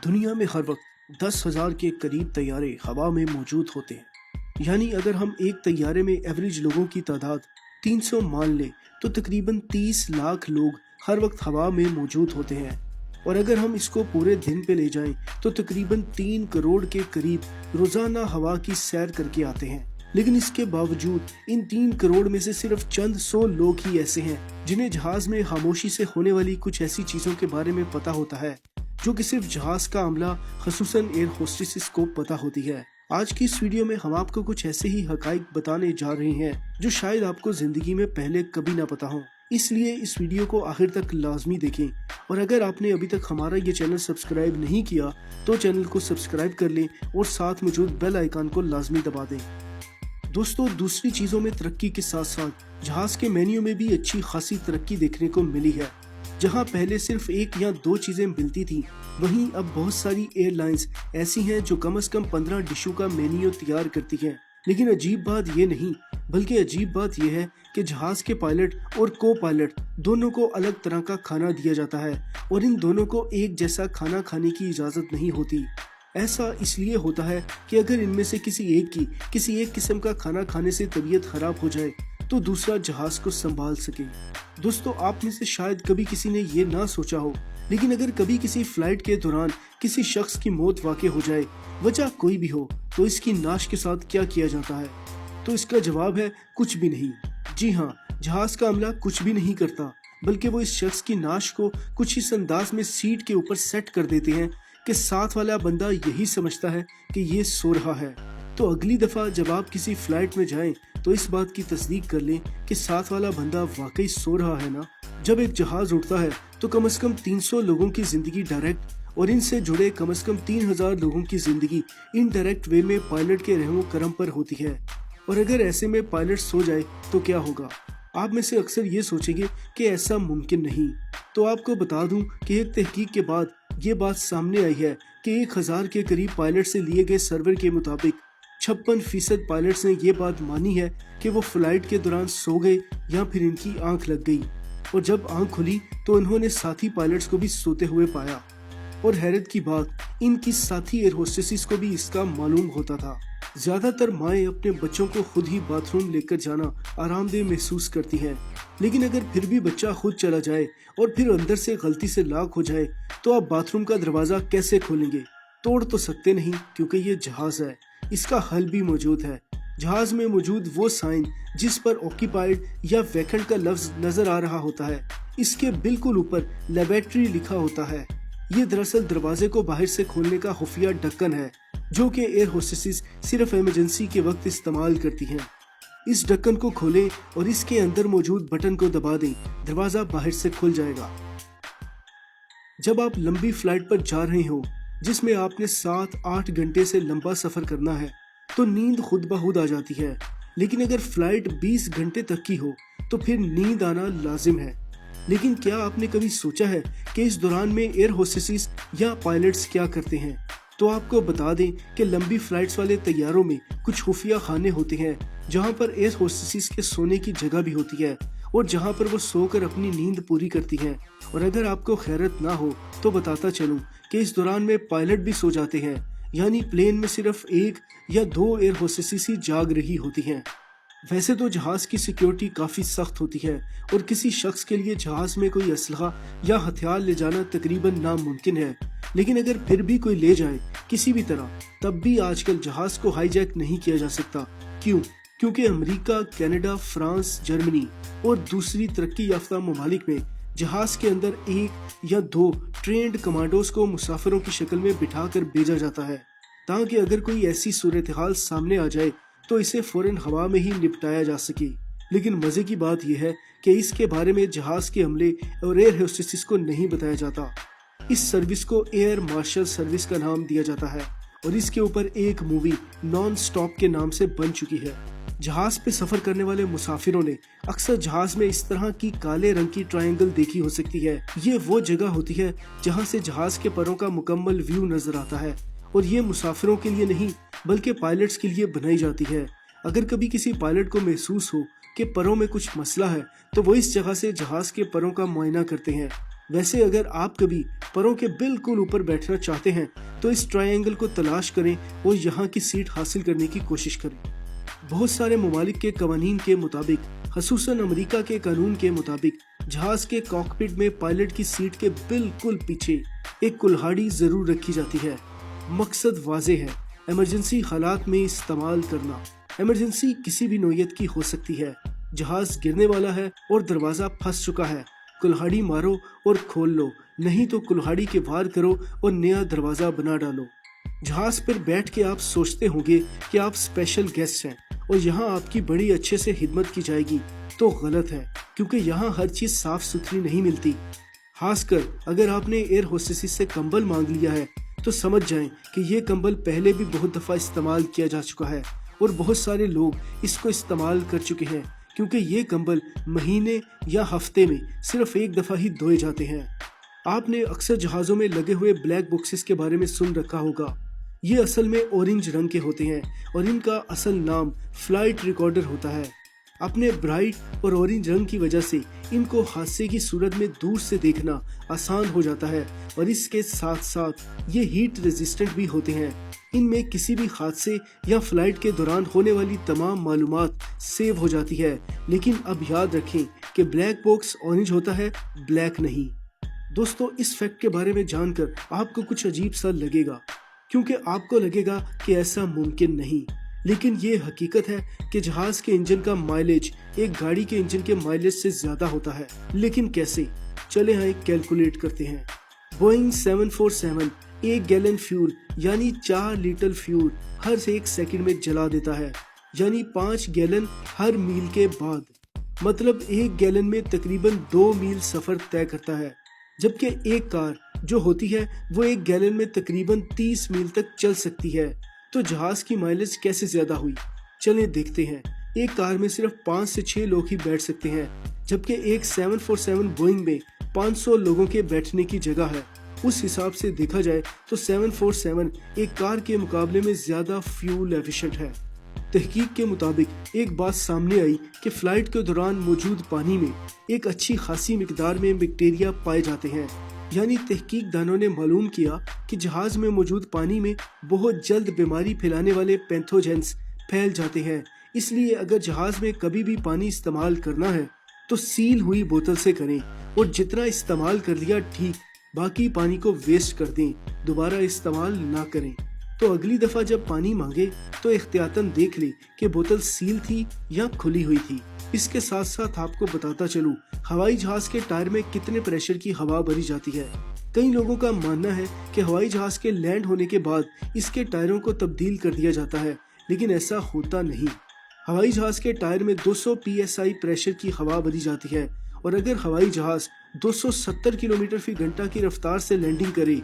दुनिया में हर वक्त 10,000 के करीब तैयारे हवा में मौजूद होते हैं। यानी अगर हम एक तैयारे में एवरेज लोगों की तादाद 300 मान लें तो तकरीबन 30 लाख लोग हर वक्त हवा में मौजूद होते हैं। और अगर हम इसको पूरे दिन पे ले जाएं तो तकरीबन 3 करोड़ के करीब रोजाना हवा की सैर करके आते हैं। लेकिन इसके बावजूद इन 3 करोड़ में से सिर्फ चंद 100 लोग ही ऐसे हैं जिन्हें जहाज में खामोशी से होने वाली कुछ ऐसी चीजों के बारे में पता होता है जो कि सिर्फ जहाज का अमला खसूसन एयर होस्टेसेस को पता होती है। आज की इस वीडियो में हम आपको कुछ ऐसे ही हकाइक बताने जा रहे हैं जो शायद आपको जिंदगी में पहले कभी ना पता हो। इसलिए इस वीडियो को आखिर तक लाजमी देखें और अगर आपने अभी तक हमारा ये चैनल सब्सक्राइब नहीं किया तो चैनल को सब्सक्राइब कर लें और साथ मौजूद बेल आइकन को लाजमी दबा दें। दोस्तों, दूसरी चीजों में तरक्की के साथ साथ जहाज के मेन्यू में भी अच्छी खासी तरक्की देखने को मिली है। जहां पहले सिर्फ 1 या 2 चीजें मिलती थी, वहीं अब बहुत सारी एयरलाइंस ऐसी हैं जो कम से कम 15 डिशों का मेन्यू तैयार करती हैं। लेकिन अजीब बात ये नहीं बल्कि अजीब बात यह है कि जहाज के पायलट और को पायलट दोनों को अलग तरह का खाना दिया जाता है और इन दोनों को एक जैसा खाना खाने की इजाजत नहीं होती। ऐसा इसलिए होता है कि अगर इनमें से किसी एक किस्म का खाना खाने से तबीयत खराब हो जाए तो दूसरा जहाज को संभाल सके। दोस्तों, आप में से शायद कभी किसी ने ये ना सोचा हो, लेकिन अगर कभी किसी फ्लाइट के दौरान किसी शख्स की मौत वाक़ई हो जाए, वजह कोई भी हो, तो इसकी नाश के साथ क्या किया जाता है? तो इसका जवाब है कुछ भी नहीं। जी हाँ, जहाज का अमला कुछ भी नहीं करता, बल्कि वो इस शख्स की नाश को कुछ इस अंदाज में सीट के ऊपर सेट कर देते हैं कि साथ वाला बंदा यही समझता है कि ये सो रहा है। तो अगली दफा जब आप किसी फ्लाइट में जाएं तो इस बात की तस्दीक कर लें कि साथ वाला बंदा वाकई सो रहा है ना। जब एक जहाज उड़ता है तो कम से कम 300 लोगों की जिंदगी डायरेक्ट और इनसे जुड़े कम से कम 3000 लोगों की जिंदगी इनडायरेक्ट वे में पायलट के रहमो करम पर होती है। और अगर ऐसे में पायलट सो जाए तो क्या होगा? आप में से अक्सर ये सोचेंगे कि ऐसा मुमकिन नहीं। तो आपको बता दूं कि एक तहकीक के बाद ये बात सामने आई है कि 1000 के करीब पायलट से लिए गए सर्वे के मुताबिक 56% पायलट्स ने ये बात मानी है कि वो फ्लाइट के दौरान सो गए या फिर इनकी आंख लग गई, और जब आंख खुली तो उन्होंने साथी पायलट्स को भी सोते हुए पाया। और हैरत की बात, इनकी साथी एयर होस्टेसेस को भी इसका मालूम होता था। ज्यादातर माएँ अपने बच्चों को खुद ही बाथरूम लेकर जाना आरामदेह महसूस करती हैं, लेकिन अगर फिर भी बच्चा खुद चला जाए और फिर अंदर से गलती से लॉक हो जाए तो आप बाथरूम का दरवाजा कैसे खोलेंगे? तोड़ तो सकते नहीं क्योंकि ये जहाज है। इसका हल भी मौजूद है। जहाज में मौजूद वो साइन जिस पर ऑक्यूपाइड या वैकेंट का लफ्ज नजर आ रहा होता है, इसके बिल्कुल ऊपर लेबोरेटरी लिखा होता है। ये दरअसल दरवाजे को बाहर से खोलने का खुफिया ढक्कन है जो कि एयर होस्टेसेस सिर्फ इमरजेंसी के वक्त इस्तेमाल करती हैं। इस ढक्कन को खोलें और इसके अंदर मौजूद बटन को दबा दें, दरवाजा बाहर से खुल जाएगा। जब आप लंबी फ्लाइट पर जा रहे हो जिसमें आपने 7-8 घंटे से लंबा सफर करना है तो नींद खुद ब खुद आ जाती है। लेकिन अगर फ्लाइट 20 घंटे तक की हो तो फिर नींद आना लाजिम है। लेकिन क्या आपने कभी सोचा है कि इस दौरान में एयर होस्टेसेस या पायलट्स क्या करते हैं? तो आपको बता दें कि लंबी फ्लाइट्स वाले तैयारों में कुछ खुफिया खाने होते हैं जहां पर एयर होस्टेसेस के सोने की जगह भी होती है और जहां पर वो सोकर अपनी नींद पूरी करती हैं। और अगर आपको खैरत ना हो तो बताता चलूं कि इस दौरान में पायलट भी सो जाते हैं, यानी प्लेन में सिर्फ 1 या 2 एयर होस्टेसेस ही जाग रही होती हैं। वैसे तो जहाज की सिक्योरिटी काफी सख्त होती है और किसी शख्स के लिए जहाज में कोई असलहा या हथियार ले जाना तकरीबन नामुमकिन है। लेकिन अगर फिर भी कोई ले जाए किसी भी तरह, तब भी आजकल जहाज को हाईजैक नहीं किया जा सकता। क्यों? क्योंकि अमेरिका, कनाडा, फ्रांस, जर्मनी और दूसरी तरक्की याफ्ता ममालिक में जहाज के अंदर 1 या 2 ट्रेंड कमांडोज को मुसाफिरों की शक्ल में बिठा कर भेजा जाता है ताकि अगर कोई ऐसी सूरत हाल सामने आ जाए तो इसे फौरन हवा में ही निपटाया जा सके। लेकिन मजे की बात यह है कि इसके बारे में जहाज के अमले और एयर होस्टेसेस को नहीं बताया जाता। इस सर्विस को एयर मार्शल सर्विस का नाम दिया जाता है और इसके ऊपर एक मूवी नॉन स्टॉप के नाम से बन चुकी है। जहाज पे सफर करने वाले मुसाफिरों ने अक्सर जहाज में इस तरह की काले रंग की ट्रायंगल देखी हो सकती है। ये वो जगह होती है जहां से जहाज के परों का मुकम्मल व्यू नजर आता है और ये मुसाफिरों के लिए नहीं बल्कि पायलट्स के लिए बनाई जाती है। अगर कभी किसी पायलट को महसूस हो कि परों में कुछ मसला है तो वो इस जगह से जहाज के परों का मुआयना करते हैं वैसे अगर आप कभी परों के बिल्कुल ऊपर बैठना चाहते हैं तो इस ट्रायंगल को तलाश करें और यहाँ की सीट हासिल करने की कोशिश करें। बहुत सारे ममालिक के कवानीन के मुताबिक, खसूसन अमेरिका के कानून के मुताबिक, जहाज के कॉकपिट में पायलट की सीट के बिल्कुल पीछे एक कुल्हाड़ी जरूर रखी जाती है। मकसद वाजे है, इमरजेंसी हालात में इस्तेमाल करना। इमरजेंसी किसी भी नौयत की हो सकती है। जहाज गिरने वाला है और दरवाजा फंस चुका है, कुल्हाड़ी मारो और खोल लो, नहीं तो कुल्हाड़ी के वार करो और नया दरवाजा बना डालो। जहाज पर बैठ के आप सोचते होंगे कि आप स्पेशल गेस्ट हैं और यहाँ आपकी बड़ी अच्छे से खिदमत की जाएगी, तो गलत है, क्योंकि यहाँ हर चीज साफ सुथरी नहीं मिलती। खासकर अगर आपने एयर होस्टेस से कंबल मांग लिया है तो समझ जाएं कि ये कंबल पहले भी बहुत दफा इस्तेमाल किया जा चुका है और बहुत सारे लोग इसको इस्तेमाल कर चुके हैं, क्योंकि ये कंबल महीने या हफ्ते में सिर्फ एक दफा ही धोए जाते हैं। आपने अक्सर जहाज़ों में लगे हुए ब्लैक बॉक्सेस के बारे में सुन रखा होगा। ये असल में ऑरेंज रंग के होते हैं और इनका असल नाम फ्लाइट रिकॉर्डर होता है। अपने ब्राइट और ऑरेंज रंग की वजह से इनको हादसे की सूरत में दूर से देखना आसान हो जाता है और इसके साथ साथ ये हीट रेजिस्टेंट भी होते हैं। इनमें किसी भी हादसे या फ्लाइट के दौरान होने वाली तमाम मालूमात सेव हो जाती है। लेकिन अब याद रखें कि ब्लैक बॉक्स ऑरेंज होता है, ब्लैक नहीं। दोस्तों, इस फैक्ट के बारे में जानकर आपको कुछ अजीब सा लगेगा, क्योंकि आपको लगेगा कि ऐसा मुमकिन नहीं, लेकिन ये हकीकत है कि जहाज के इंजन का माइलेज एक गाड़ी के इंजन के माइलेज से ज्यादा होता है। लेकिन कैसे? चले हाँ कैलकुलेट करते हैं। बोइंग 747 1 गैलन फ्यूल यानी 4 लीटर फ्यूल हर 1 सेकंड में जला देता है, यानी 5 गैलन हर मील के बाद। मतलब 1 गैलन में तकरीबन 2 मील सफर तय करता है, जबकि एक कार जो होती है वो 1 गैलन में तकरीबन 30 मील तक चल सकती है। तो जहाज की माइलेज कैसे ज्यादा हुई? चलिए देखते हैं। एक कार में सिर्फ 5 से 6 लोग ही बैठ सकते हैं, जबकि एक 747 बोइंग में 500 लोगों के बैठने की जगह है। उस हिसाब से देखा जाए तो 747 एक कार के मुकाबले में ज्यादा फ्यूल एफिशिएंट है। तहकीक के मुताबिक एक बात सामने आई कि फ्लाइट के दौरान मौजूद पानी में एक अच्छी खासी मिकदार में बैक्टीरिया पाए जाते हैं। यानी तहकीक दानों ने मालूम किया कि जहाज में मौजूद पानी में बहुत जल्द बीमारी फैलाने वाले पैथोजेंस फैल जाते हैं। इसलिए अगर जहाज में कभी भी पानी इस्तेमाल करना है तो सील हुई बोतल से करें और जितना इस्तेमाल कर लिया ठीक, बाकी पानी को वेस्ट कर दें, दोबारा इस्तेमाल ना करें। तो अगली दफा जब पानी मांगे तो एहतियातन देख ले कि बोतल सील थी या खुली हुई थी। इसके साथ साथ आपको बताता चलूं, हवाई जहाज के टायर में कितने प्रेशर की हवा भरी जाती है। कई लोगों का मानना है कि हवाई जहाज के लैंड होने के बाद इसके टायरों को तब्दील कर दिया जाता है, लेकिन ऐसा होता नहीं। हवाई जहाज के टायर में 200 psi प्रेशर की हवा भरी जाती है और अगर हवाई जहाज 270 किलोमीटर फी घंटा की रफ्तार से लैंडिंग करे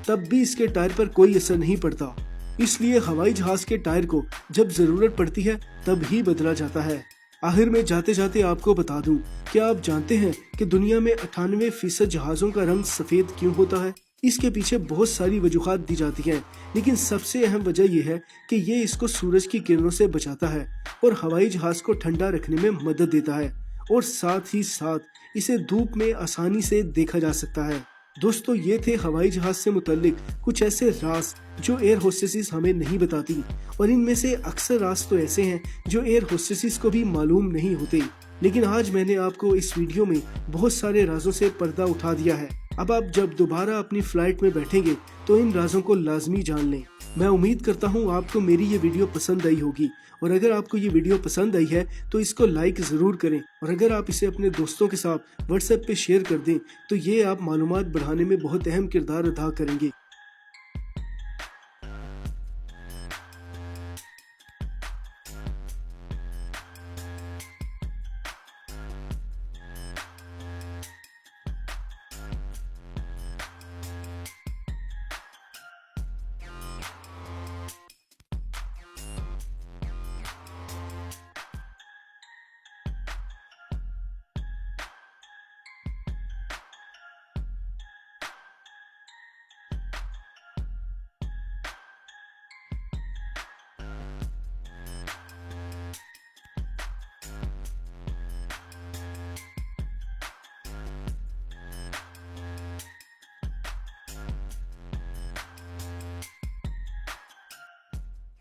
तब भी इसके टायर पर कोई असर नहीं पड़ता। इसलिए हवाई जहाज के टायर को जब जरूरत पड़ती है तब ही बदला जाता है। आखिर में जाते जाते आपको बता दूं, क्या आप जानते हैं कि दुनिया में 98% जहाजों का रंग सफेद क्यों होता है? इसके पीछे बहुत सारी वजूहात दी जाती हैं, लेकिन सबसे अहम वजह यह है कि ये इसको सूरज की किरणों से बचाता है और हवाई जहाज को ठंडा रखने में मदद देता है, और साथ ही साथ इसे धूप में आसानी से देखा जा सकता है। दोस्तों, ये थे हवाई जहाज से मुतल्लिक कुछ ऐसे राज जो एयर होस्टेसेस हमें नहीं बताती, और इनमें से अक्सर राज तो ऐसे हैं जो एयर होस्टेसेस को भी मालूम नहीं होते। लेकिन आज मैंने आपको इस वीडियो में बहुत सारे राजों से पर्दा उठा दिया है। अब आप जब दोबारा अपनी फ्लाइट में बैठेंगे तो इन राजों को लाजमी जान लें। मैं उम्मीद करता हूँ आपको मेरी ये वीडियो पसंद आई होगी, और अगर आपको ये वीडियो पसंद आई है तो इसको लाइक ज़रूर करें, और अगर आप इसे अपने दोस्तों के साथ व्हाट्सएप पे शेयर कर दें तो ये आप मालूमात बढ़ाने में बहुत अहम किरदार अदा करेंगे।